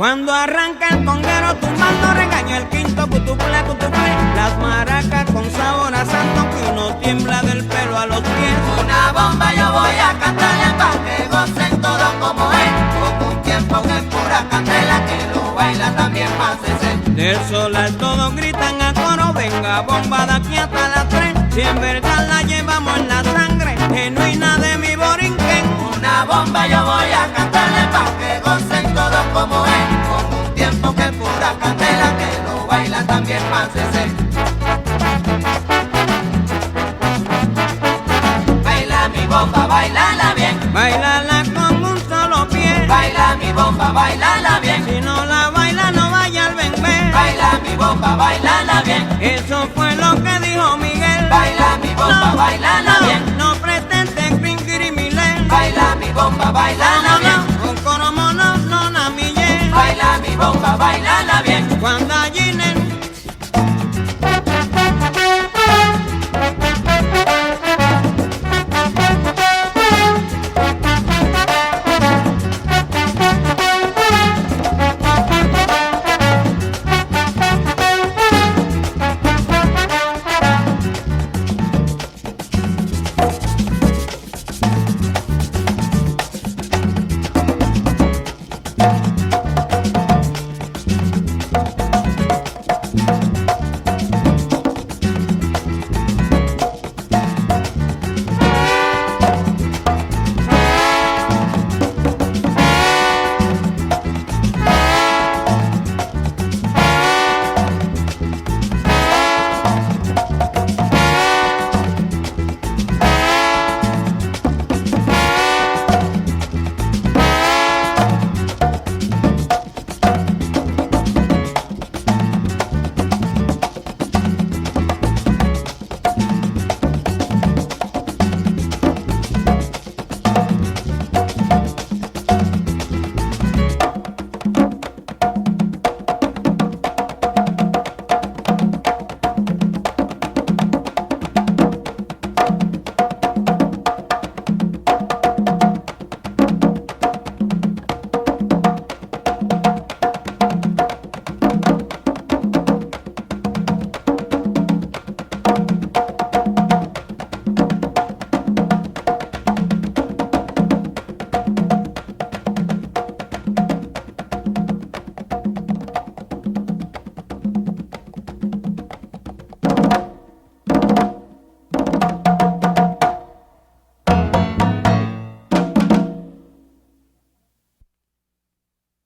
Cuando arranca el conguero tumbando regaño el quinto cutuple, cutuple. Las maracas con sabor a santo que uno tiembla del pelo a los pies. Una bomba yo voy a cantarle pa' que gocen todos como es. Con un tiempo que es pura candela que lo baila también Macese. Del solar todos gritan a coro, venga bomba de aquí hasta las 3. Si en verdad la llevamos en la sangre, genuina de mi borinquen. Una bomba yo voy a cantarle pa' que gocen todos como es. Con un tiempo que es pura candela que lo baila también Macese. Baila mi bomba, bailala bien. Bailala con un solo pie. Baila mi bomba, bailala bien. Si no la baila no vaya al bembé. Baila mi bomba, bailala bien. Eso fue lo que dijo Miguel. Baila mi bomba, No, bailala no, bien. no pretende crinquirimilé. Baila mi bomba, bailala bien. Con coromono no namillé. Baila mi bomba, bailala bien. Cuando allí